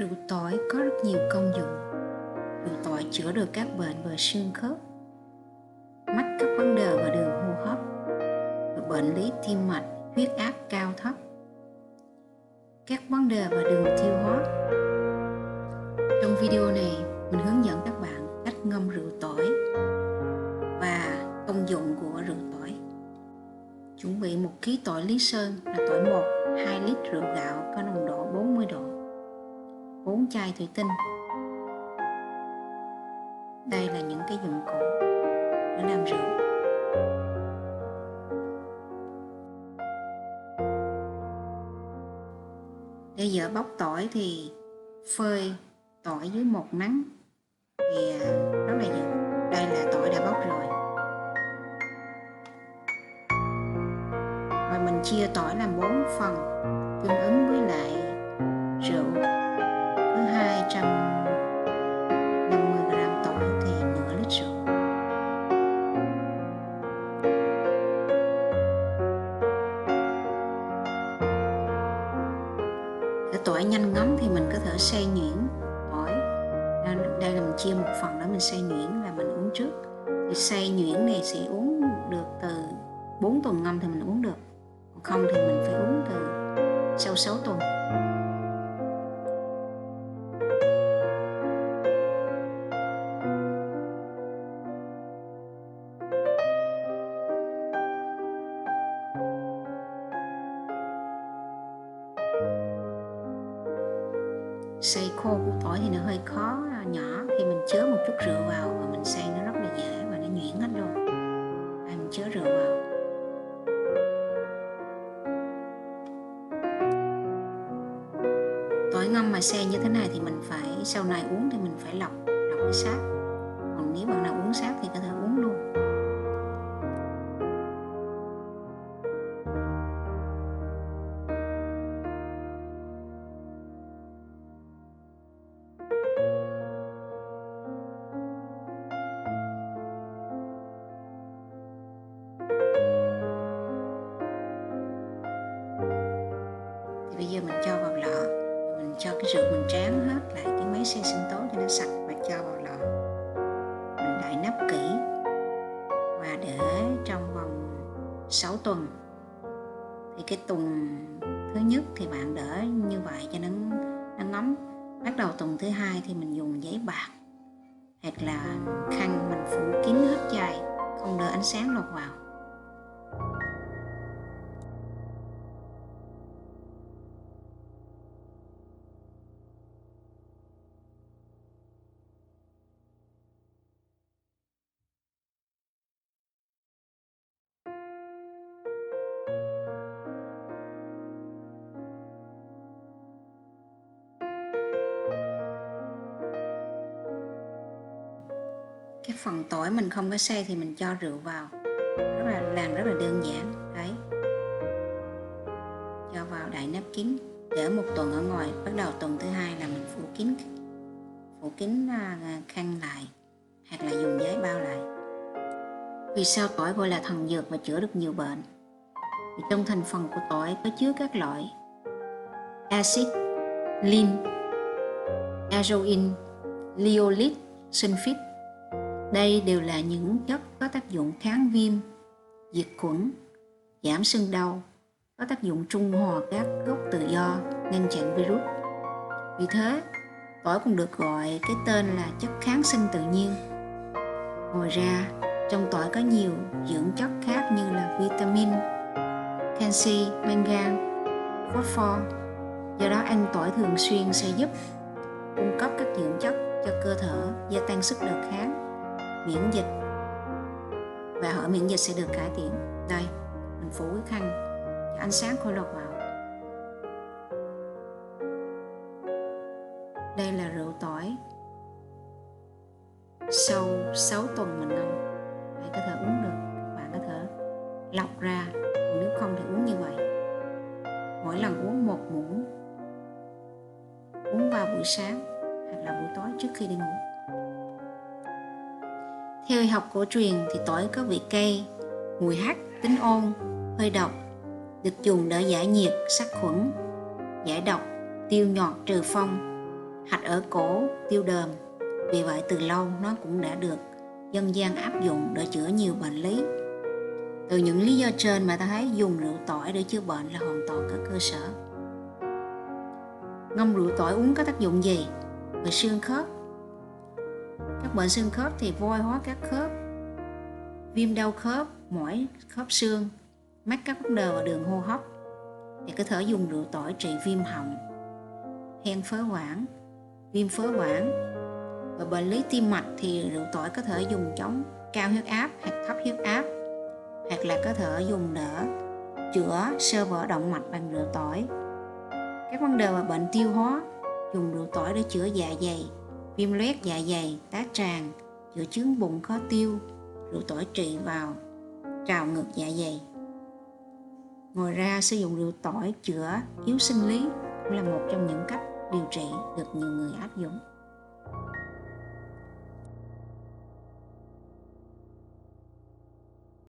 Rượu tỏi có rất nhiều công dụng. Rượu tỏi chữa được các bệnh về xương khớp, mắc các vấn đề về đường hô hấp, bệnh lý tim mạch, huyết áp cao thấp, các vấn đề về đường tiêu hóa. Trong video này, mình hướng dẫn các bạn cách ngâm rượu tỏi và công dụng của rượu tỏi. Chuẩn bị 1 kg tỏi Lý Sơn là tỏi 1, 2 lít rượu gạo có nồng độ 40 độ, 4 chai thủy tinh. Đây là những cái dụng cụ để làm rượu. Để dỡ bóc tỏi thì phơi tỏi dưới một nắng thì rất là dễ. Đây là tỏi đã bóc rồi. Và mình chia tỏi làm 4 phần tương ứng với lại rượu. Cứ 250 g tỏi thì nửa lít rượu. Để tỏi nhanh ngấm thì mình có thể xay nhuyễn tỏi. Đây là mình chia một phần đó mình xay nhuyễn là mình uống trước. Thì xay nhuyễn này sẽ uống được từ 4 tuần ngâm thì mình uống được. Còn không thì mình phải uống từ sau 6 tuần. Xay khô củ tỏi thì nó hơi khó nhỏ, thì mình chứa một chút rượu vào và mình xay nó rất là dễ và nó nhuyễn hết luôn. Và mình chứa rượu vào. Tỏi ngâm mà xay như thế này thì mình phải sau này uống thì mình phải lọc cái sáp. Còn nếu bạn nào uống sáp thì có thể uống luôn. Bây giờ mình cho vào lọ, mình cho cái rượu mình tráng hết lại cái máy xay sinh tố cho nó sạch và cho vào lọ. Mình đậy nắp kỹ và để trong vòng 6 tuần. Thì cái tuần thứ nhất thì bạn đỡ như vậy cho nó ngấm. Bắt đầu tuần thứ 2 thì mình dùng giấy bạc hoặc là khăn mình phủ kín hết chai, không để ánh sáng lọt vào. Cái phần tỏi mình không có xay thì mình cho rượu vào, làm rất là đơn giản. Đấy, cho vào đậy nắp kín, để 1 tuần ở ngoài. Bắt đầu tuần thứ 2 là mình phủ kín khăn lại hoặc là dùng giấy bao lại. Vì sao tỏi gọi là thần dược và chữa được nhiều bệnh? Vì trong thành phần của tỏi có chứa các loại axit, lin, azoin, linoleic, sulfit. Đây đều là những chất có tác dụng kháng viêm, diệt khuẩn, giảm sưng đau, có tác dụng trung hòa các gốc tự do, ngăn chặn virus. Vì thế, tỏi cũng được gọi cái tên là chất kháng sinh tự nhiên. Ngoài ra, trong tỏi có nhiều dưỡng chất khác như là vitamin, canxi, mangan, phosphor. Do đó ăn tỏi thường xuyên sẽ giúp cung cấp các dưỡng chất cho cơ thể, gia tăng sức đề kháng, miễn dịch, và hệ miễn dịch sẽ được cải thiện. Đây, mình phủ cái khăn cho ánh sáng khỏi lọt vào. Đây là rượu tỏi sau 6 tuần mình ngâm. Bạn có thể uống được, bạn có thể lọc ra, còn nếu không thì uống như vậy. Mỗi lần uống 1 muỗng, uống vào buổi sáng hoặc là buổi tối trước khi đi ngủ. Theo y học cổ truyền thì tỏi có vị cay, mùi hắc, tính ôn, hơi độc, được dùng để giải nhiệt, sát khuẩn, giải độc, tiêu nhọt, trừ phong, hạch ở cổ, tiêu đờm. Vì vậy từ lâu nó cũng đã được dân gian áp dụng để chữa nhiều bệnh lý. Từ những lý do trên mà ta thấy dùng rượu tỏi để chữa bệnh là hoàn toàn có cơ sở. Ngâm rượu tỏi uống có tác dụng gì? Về xương khớp. Các bệnh xương khớp thì vôi hóa các khớp, viêm đau khớp, mỏi khớp xương, mắc các vấn đề về đường hô hấp thì có thể dùng rượu tỏi trị viêm họng, hen phế quản, viêm phế quản. Và bệnh lý tim mạch thì rượu tỏi có thể dùng chống cao huyết áp hoặc thấp huyết áp, hoặc là có thể dùng để chữa xơ vữa động mạch bằng rượu tỏi. Các vấn đề về bệnh tiêu hóa, dùng rượu tỏi để chữa dạ dày, viêm loét dạ dày, tá tràng, chữa chứng bụng khó tiêu. Rượu tỏi trị vào trào ngược dạ dày. Ngoài ra, sử dụng rượu tỏi chữa yếu sinh lý cũng là một trong những cách điều trị được nhiều người áp dụng.